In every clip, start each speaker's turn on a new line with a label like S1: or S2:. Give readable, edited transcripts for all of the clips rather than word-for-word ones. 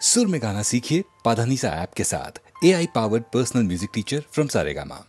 S1: सुर में गाना सीखिए पाधानीसा ऐप के साथ। AI powered personal music teacher from Saregama.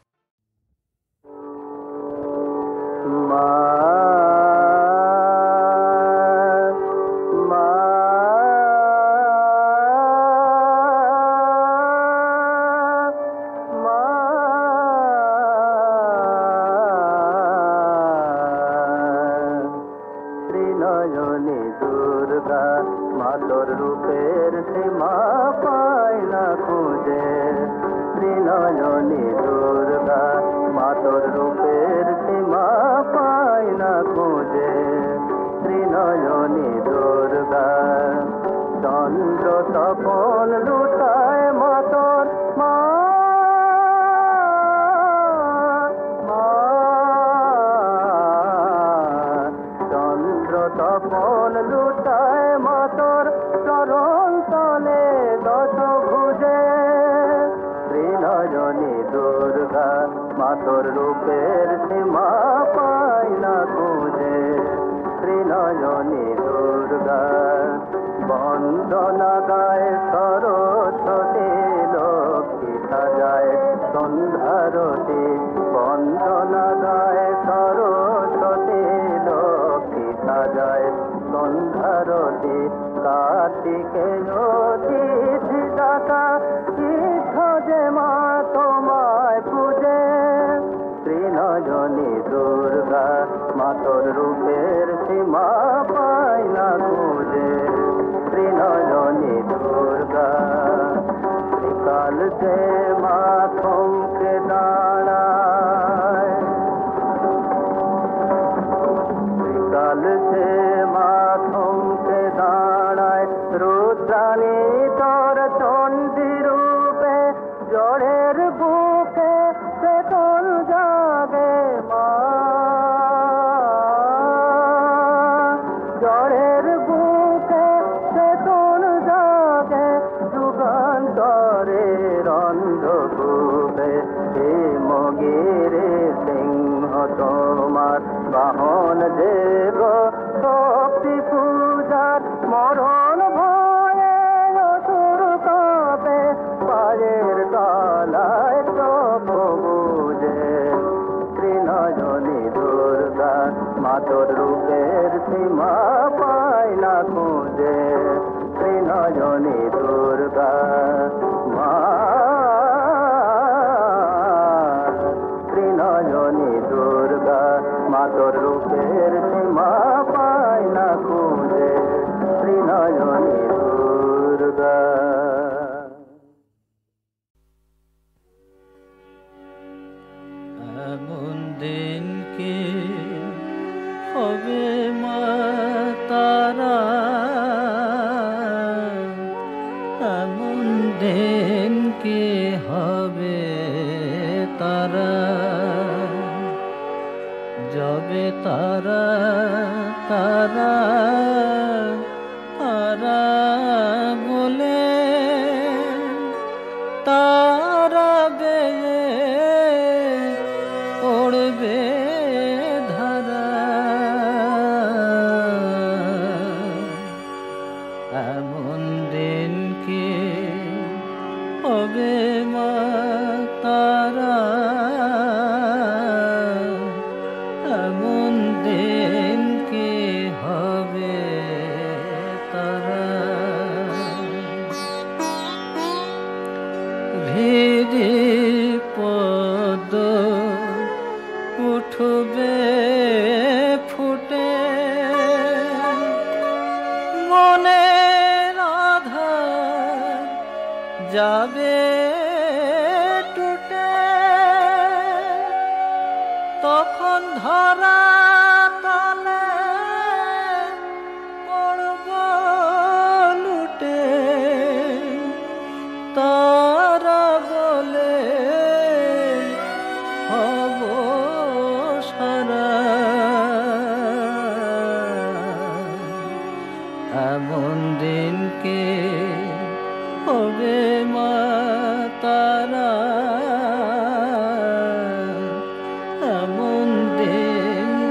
S2: এমন দিন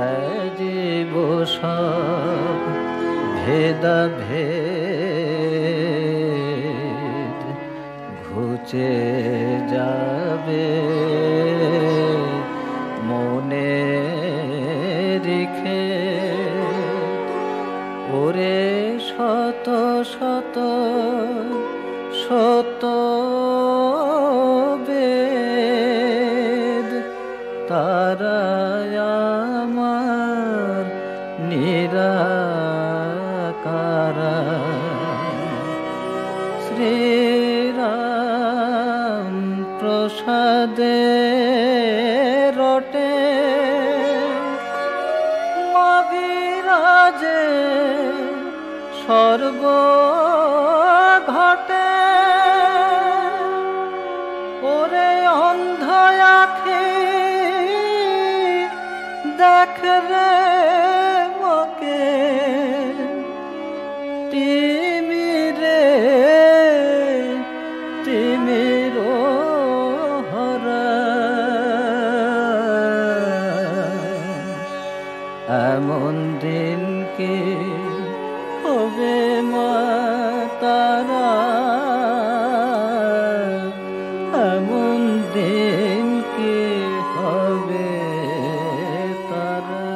S2: ত্যাজিব সব ভেদাভেদ, ঘুচে যাবে মনে রেখে ওরে শত শত শত বেদ, তারাই আমার নিরাকারা। শ্রীরাম প্রসাদে রটে মবিরাজে সর্ব ঘটে, ওরে অন্ধ আঁখে দেখ রে ওকে তিমিরে তিমির হরা। এমন দিন কি হবে মা তারা, এমন দিন কি হবে তারা।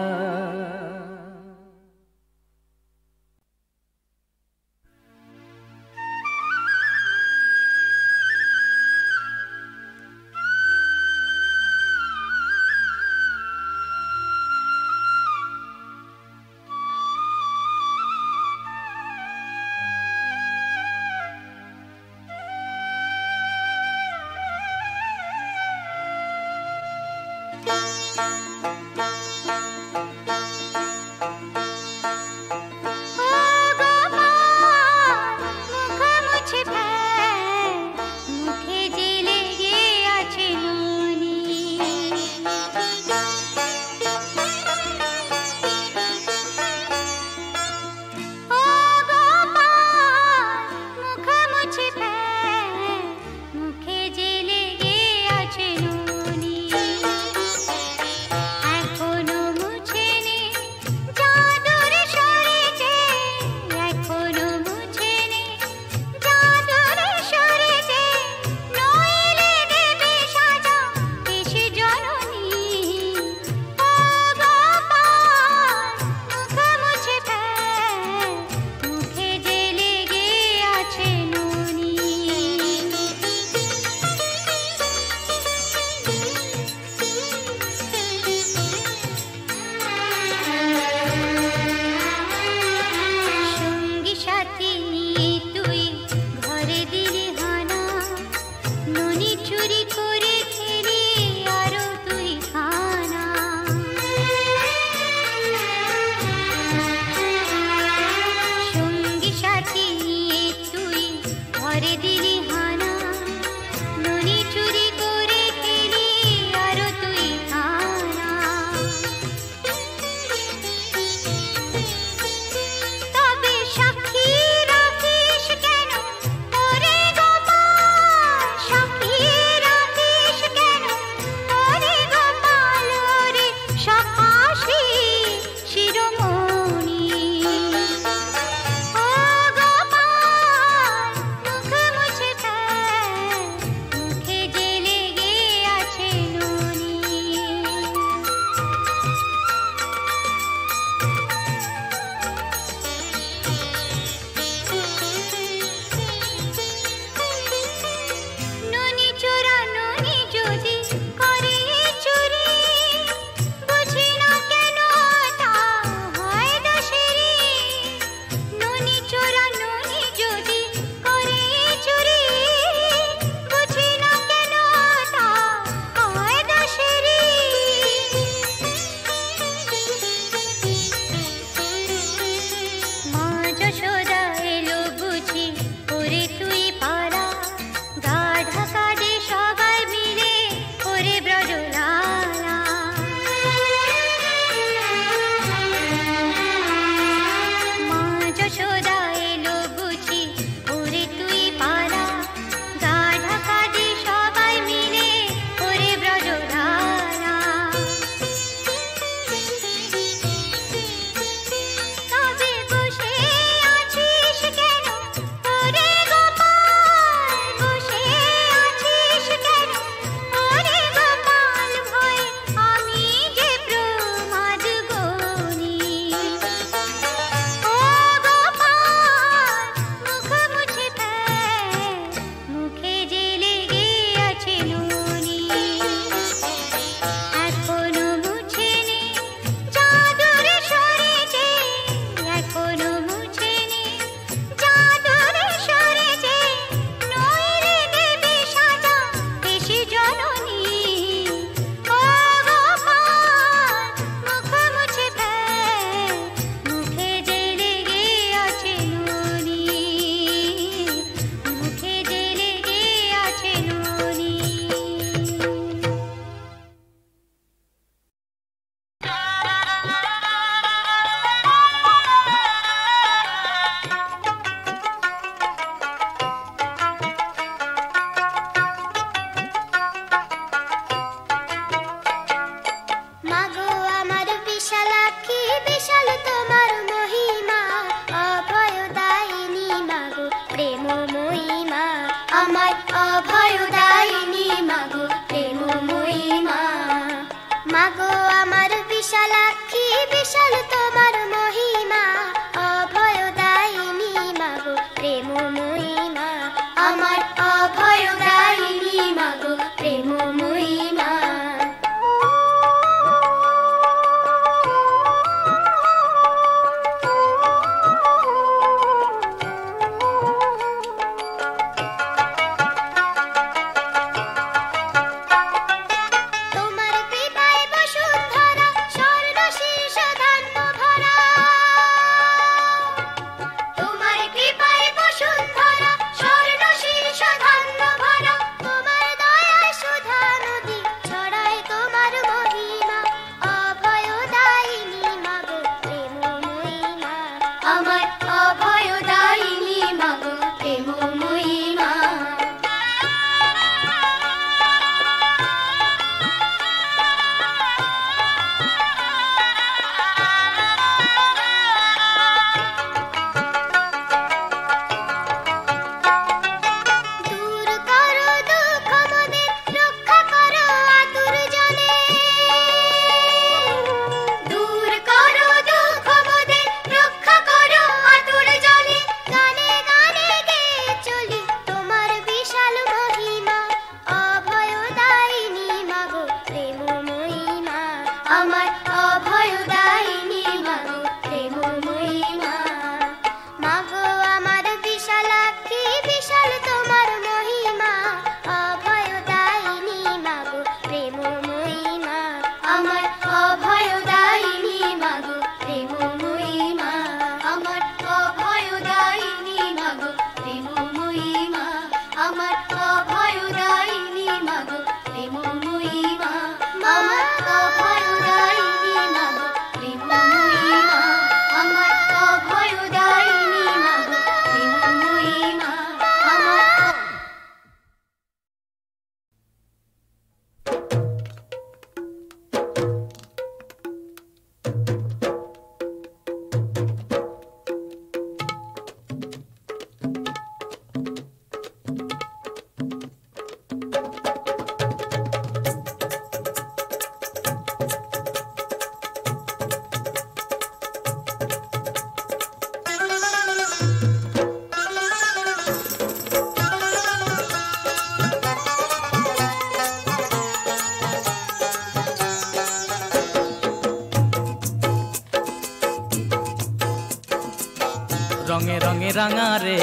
S2: রঙে রঙে রাঙা রে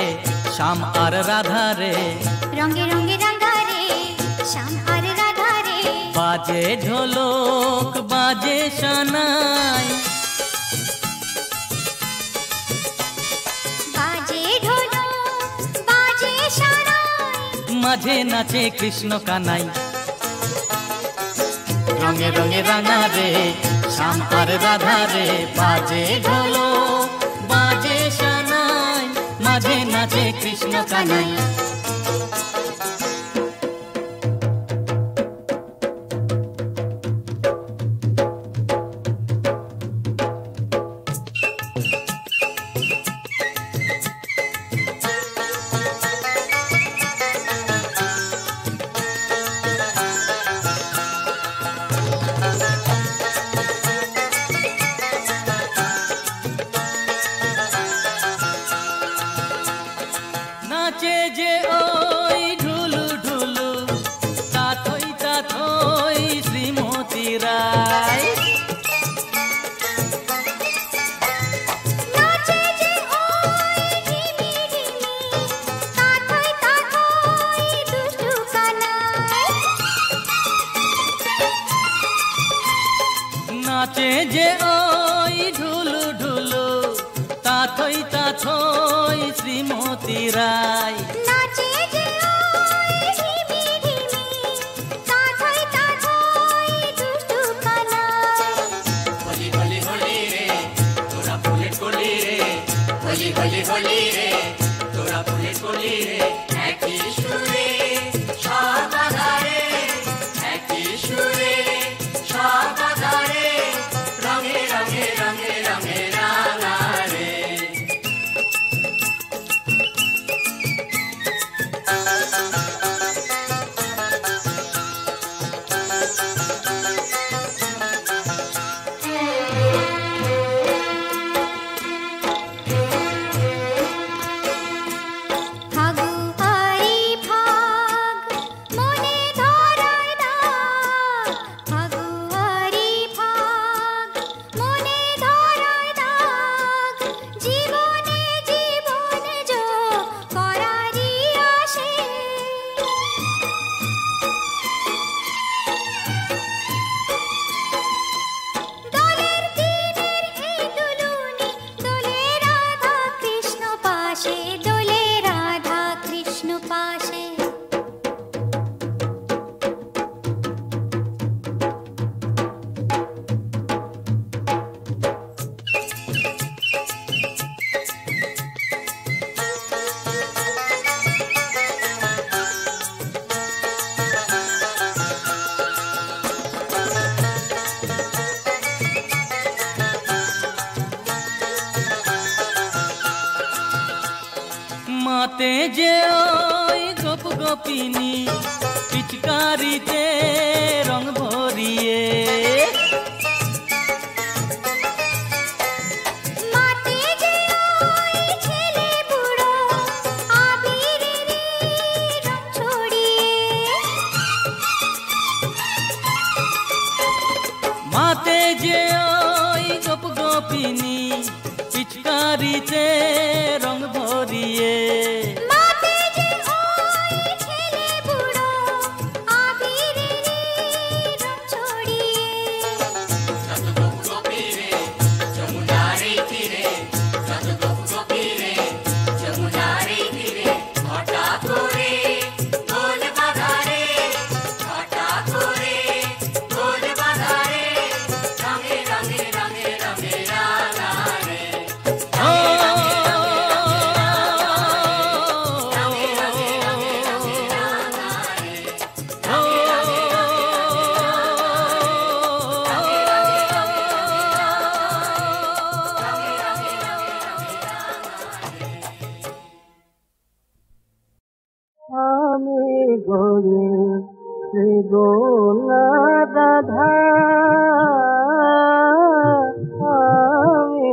S2: শ্যাম আর রাধা রে,
S3: রঙে রঙে রাঙা রে শ্যাম আর রাধা রে।
S2: বাজে ঢোলক বাজে সানাই,
S3: বাজে ঢোলক বাজে সানাই,
S2: মাঝে নাচে কৃষ্ণ কানাই। রঙে রঙে রাঙা রে শ্যাম আর রাধা রে, বাজে ঢোলক বাজে সানাই, মাঝে নাচে কৃষ্ণ কানাই। নাচে যে ওই ঢুলু ঢুলু, তাথই তাথই শ্রীমতী রায়।
S3: নাচে যে ওই ঢিমি ঢিমি, তাথই তাথই দুষ্টু কানাই।
S2: নাচে যে ওই ঢুলু ঢুলু, তাথই তাথই শ্রীমতী রায়।
S3: নাচে যে ওই ঢিমি ঢিমি, তাথই তাথই দুষ্টু কানাই।
S4: হোলি হোলি হোলি রে তোরা ফুলের কলি রে, হোলি হোলি হোলি রে তোরা ফুলের কলি রে। একই সুরে সব বাধারে, একই সুরে সব বাধারে, রঙে রঙে রঙে রঙে রাঙা রে।
S3: ফাগুয়ারি ফাগ মনে ধরায় না, ফাগুয়ারি ফাগ মনে ধরায় না, জীবনে জীবনে যো করারি আসে। দোলের দিনের এই দুলুনি, দোলে রাধা কৃষ্ণ পাশে, দোলে রাধা কৃষ্ণ পাশে।
S2: মাতে যে ওই গোপ গোপিনী, পিচকারিতে রং ভরিয়ে।
S3: মাতে যে ওই ছেলে বুড়ো, আবিরের রং ছড়িয়ে।
S2: মাতে যে ওই গোপ গোপিনী, পিচকারিতে রং ভরিয়ে।
S3: মাতে যে ওই ছেলে বুড়ো, আবিরের রং ছড়িয়ে।
S4: যত গোপ গোপী রে যমুনার এই তীরে, যত গোপ গোপী রে যমুনার এই তীরে, হঠাৎ করে দোল বাঁধারে, হঠাৎ করে দোল বাঁধারে, রঙে রঙে রঙে রঙে রাঙা রে।
S2: আমি গড়ি শ্রীগোনা রাধা, আমি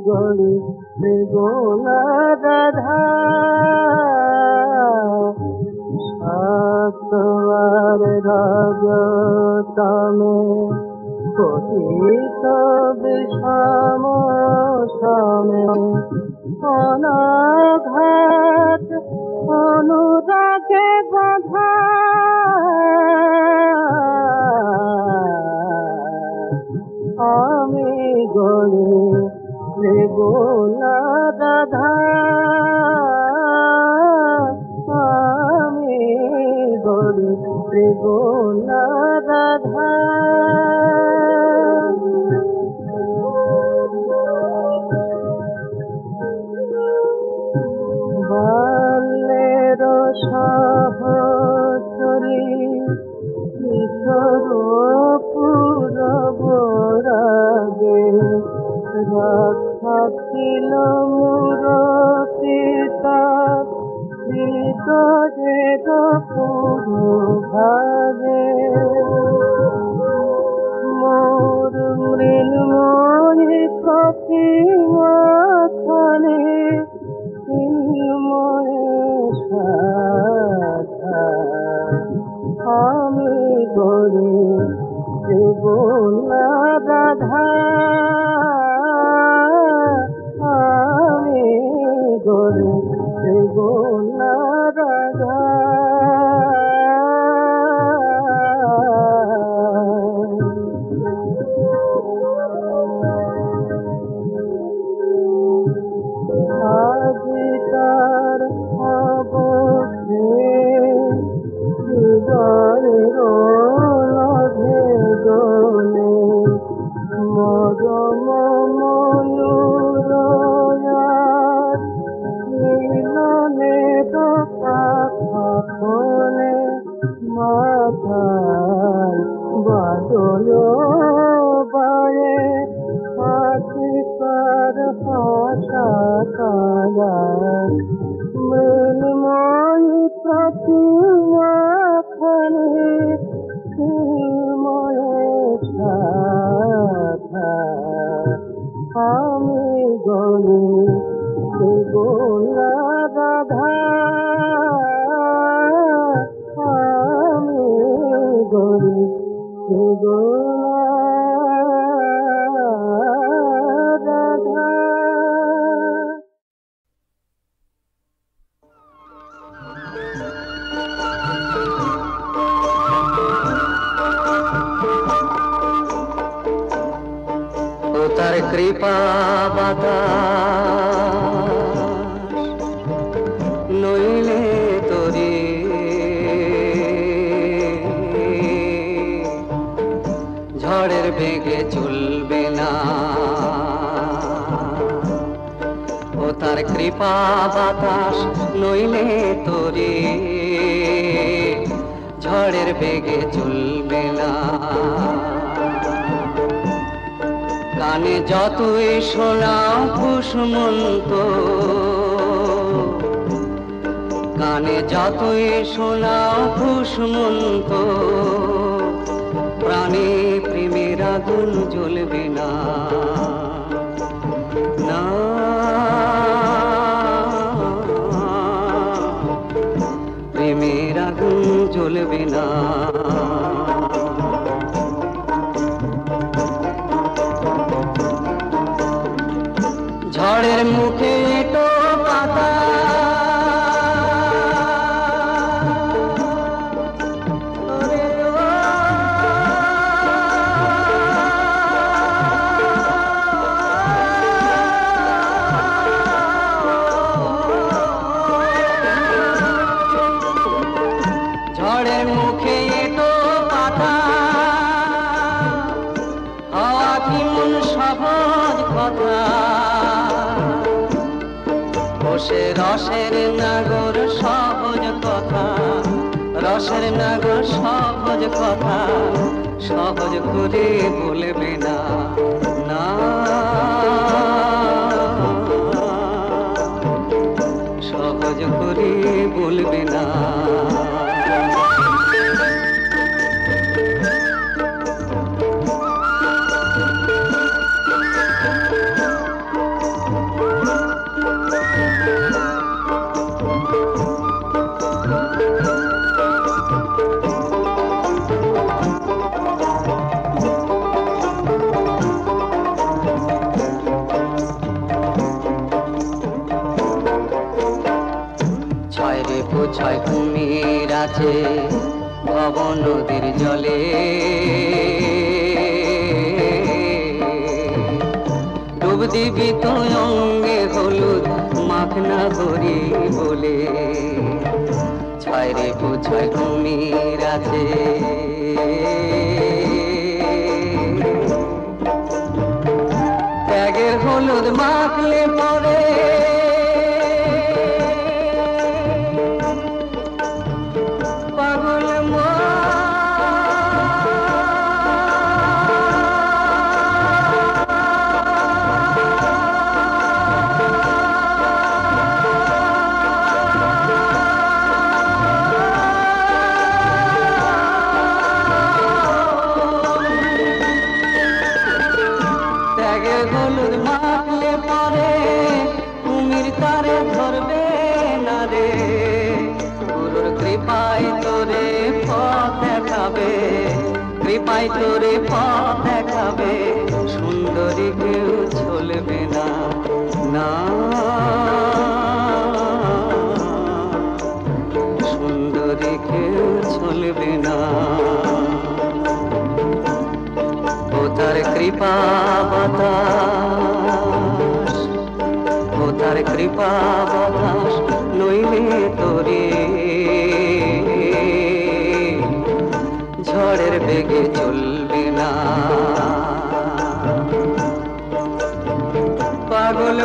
S2: গড়ি শ্রীগোনা রাধা, সাতবার রাজতামে পতিত বিষম সামে
S5: অনাঘাত অনুরাগে বাঁধা আমি গড়ে দেব না রাধা আমি গড়ে দেব না রাধা বাল্যের সহচরী কিশোর পূরব রাগে রক্ষা ছিল মোর পিতা হৃদয়ের পুরো ভাগে মোর মৃন্ময়ী প্রতিমাখানে আমি গড়ে দেব না রাধা আমি গড়ে দেব না রাধা আজিকার অবশ্যে হৃদয়ের নভে দোলে মরম ময়ূরয়ার মিলনের কাফনে মাথায় বাদল বায়ে আজিকার ভাষা কারা মৃন্ময়ী প্রতিমাখানে আমি গড়ে দেব না রাধা আমি গড়ে দেব না রাধা
S6: তার কৃপা বাতাস নইলে তোরে ঝড়ের বেগে চলবে না ও তার কৃপা বাতাস নইলে তোরে ঝড়ের বেগে চলবে না কানে যতই শোনাও খুশমন্ত কানে যতই শোনাও খুশমন্ত প্রাণে প্রেমের আগুন জ্বলবে না না প্রেমের আগুন জ্বলবে না ঝড়ের মুখে তো পাতা ঝড়ের মুখে তো পাতা হওয়া কি মন সহজ কথা বসে রসের নাগর সহজ কথা রসের নাগর সহজ কথা সহজ করে বলবে না না সহজ করে বলবে না ছয় কুমির আছে ভব নদীর জলে, ডুব দিবি তো অঙ্গে হলুদ মাখনা হরি বলে, ছয় রে ছয় কুমির আছে। ত্যাগের হলুদ মাখলে পরে পাগল হলুদ মাখলে পরে কুমির তারে ধরবে না রে, গুরুর কৃপায় তোরে পথ দেখাবে, কৃপায় তোরে পথ দেখাবে, সুন্দরী কেউ চলবে না, না সুন্দরী কেউ চলবে না। ও তার কৃপা বাতাস, ও তার কৃপা বাতাস নইলে তোরে ঝড়ের বেগে চলবে না। পাগল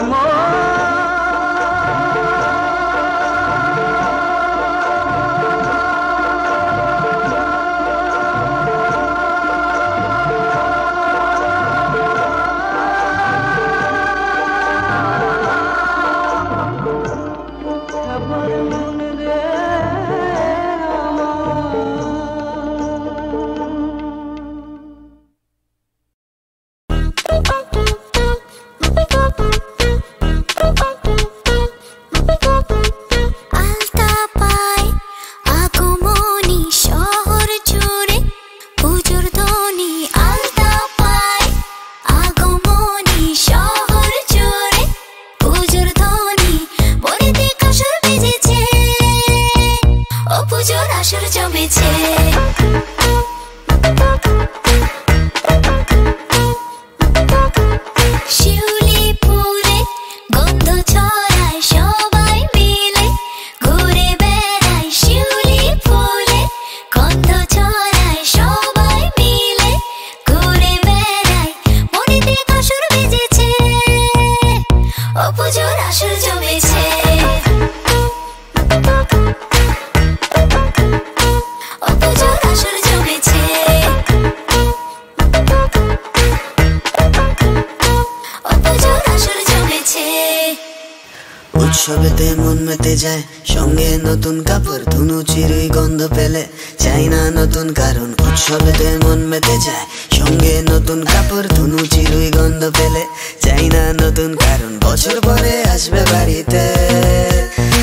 S7: উৎসবেতে মন মেতে যায়, সঙ্গে নতুন কাপড় ধুনু চিরুই গন্ধ পেলে, চাই না নতুন কারণ। উৎসবেতে মন মেতে যায়, সঙ্গে নতুন কাপড় ধুনু চিরুই গন্ধ পেলে, চাই না নতুন কারণ। বছর পরে আসবে বাড়িতে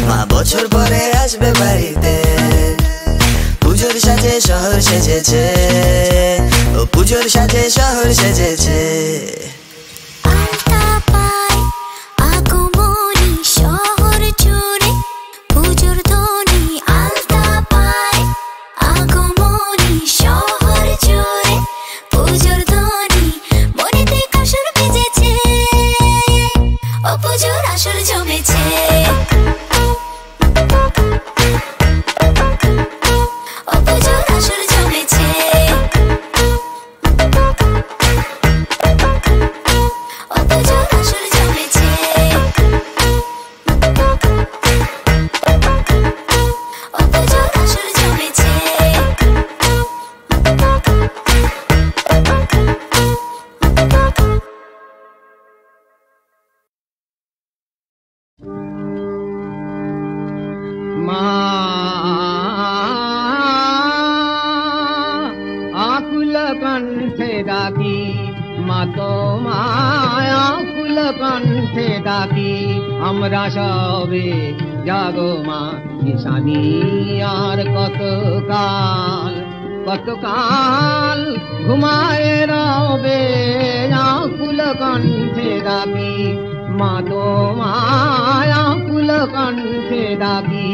S7: মা, বছর পরে আসবে বাড়িতে, পুজোর সাজে শহর সেজেছে, ও পুজোর সাজে শহর সেজেছে।
S6: আকুল কণ্ঠে ডাকি মা, তোমায় আকুল কণ্ঠে ডাকি, আমরা সবে জাগো মা নিশানি। আর কতকাল কতকাল ঘুমায় রবে, আকুল কণ্ঠে ডাকি মা, তোমায় আকুল কণ্ঠে ডাকি।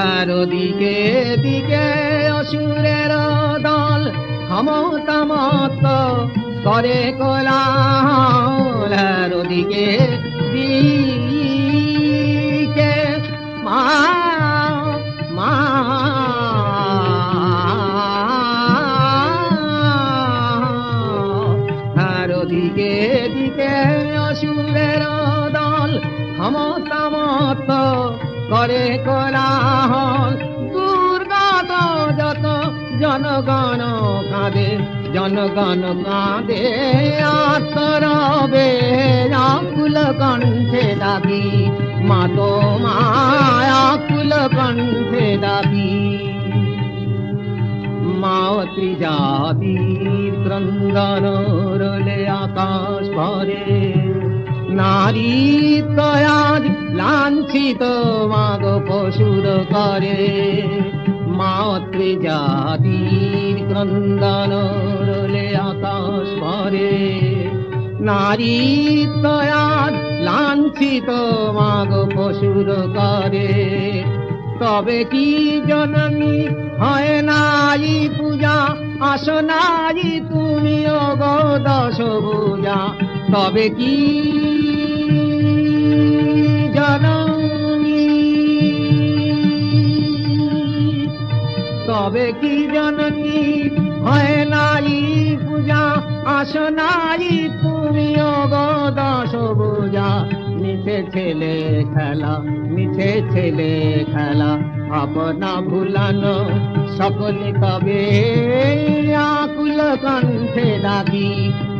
S8: আর দিকে দিকে অসুরের দল ক্ষমতামত করে কোলাহল। আর দিকে দিকে মা মা আর দিকে দিকে অসুরের দল ক্ষমতামত করে কোলাহল। দুর্গত যত জনগণ কাঁদে, জনগণ কাঁদে আতরবে আকুল কণ্ঠে দাবি, মা তো মায় আকুল কণ্ঠে দাবি। মা ত্রিজাতির ক্রন্দন রোলে আকাশ ভরে, নারীত্ব আজ লাঞ্ছিত মাগ পশুর করে। মাতৃজাতির ক্রন্দন রোলে আকাশ ভরে, নারীত্ব আজ লাঞ্ছিত মাগ পশুর করে। তবে কি জননী হয় নাই পূজা, আসো নাই তুমি গো দশ ভুজা। তবে কি জননী, তবে কি জননী হয় নাই পূজা, আসো নাই তুমি গো দশ ভুজা। মিছে ছেলে খেলা, মিছে ছেলে খেলা, আপনা ভুলানো সকলে তবে আকুল কণ্ঠে ডাকি,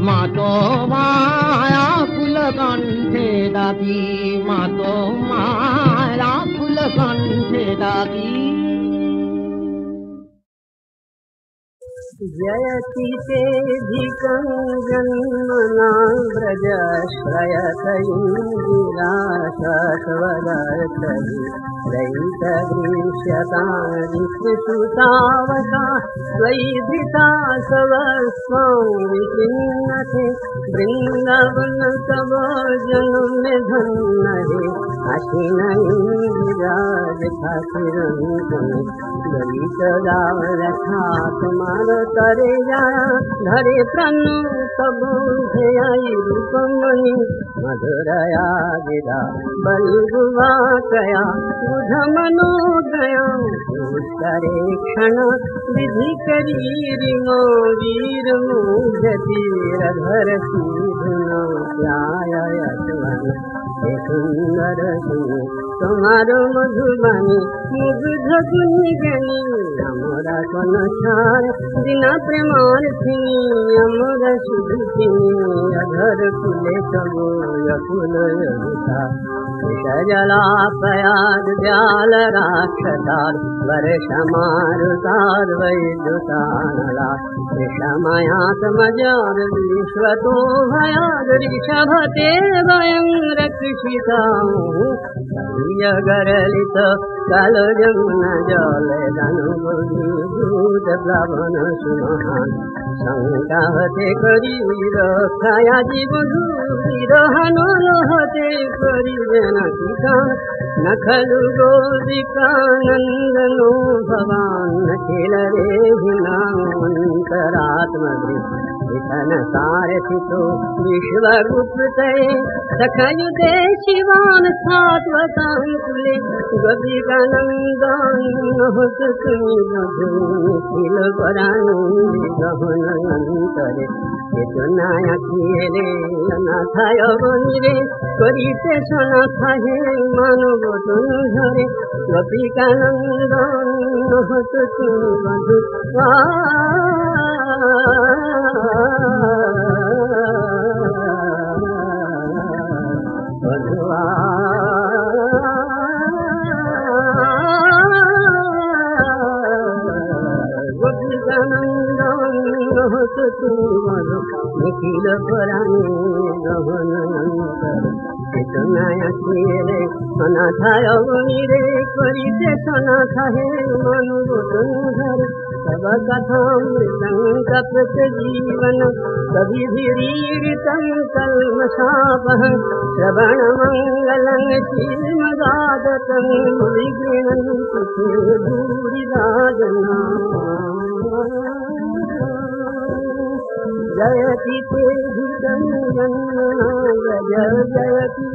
S8: মা তো মায় আকুল কণ্ঠে ডাকি, মা তো মায় আকুল কণ্ঠে ডাকি।
S5: जयति सेधिकं जन्मना व्रजश्रयत इन्दिरा शश्वदर्थहि दैतदृश्यतादिसुतावका द्वैधिता सर्वस्वं विचिन्नते वृन्दावन तव जन्म धन्य हे आशिन इंदिरा खातिरंतने दलितदा रखा तुम्हार तरे जाया धरे प्राण तब आई रूपमणि मधुरया गिरा बलगुवा कया बुध मनोदया पुष्करे क्षण विधि करी रिमो वीर मुझतीर धर सीधुनो प्यायतवन हे सुंदर सुनि तुम्हारो मधुबानी मुग्ध गुनी गनी हमरा कोन छार बिना प्रेमार थिनी हमरा शुद्ध थिनी अधर फुले तबो यकुल यथा जलापयाद व्याल राक्षसार वर्ष मारुतार वैद्युतानला विषमयात मजार विश्वतो भयाद ऋषभते वयं रक्षिताः गरलित काल जमुना जल धनुभूत प्लवन सुमहान शंकाहते करी रक्षाया जीवधू विरहन रहते करी जनकिकान न खलु गोपिकानंदनो भवान खेल रे हिनांतरात्मवृत्ति विठन सारथितो विश्वगुप्ते सखयुते शिवान सात्वतांकुले गोपिकानंदन होतुनि मधु निखिल परानंदी गहनंतरे चेतनाया किएले अनाथाय बनिरे करिते सनाथा हे मानव तनु धरे गोपिकानंदन होतुनि मधु मधुआ गोपिकानंदन होतुनि मधु निखिल पराने गहनंतर चेतनाया किएले अनाथाय बनिरे करिते सनाथा हे मानव तनु धरे तव कथामृतं कपट जीवन कविभिरीडितं कल्मषापः श्रवणमङ्गलं श्रीमदादतं विगृह्णन्तु ते भूरिदा जयति ते हितं जन्मना जय जयति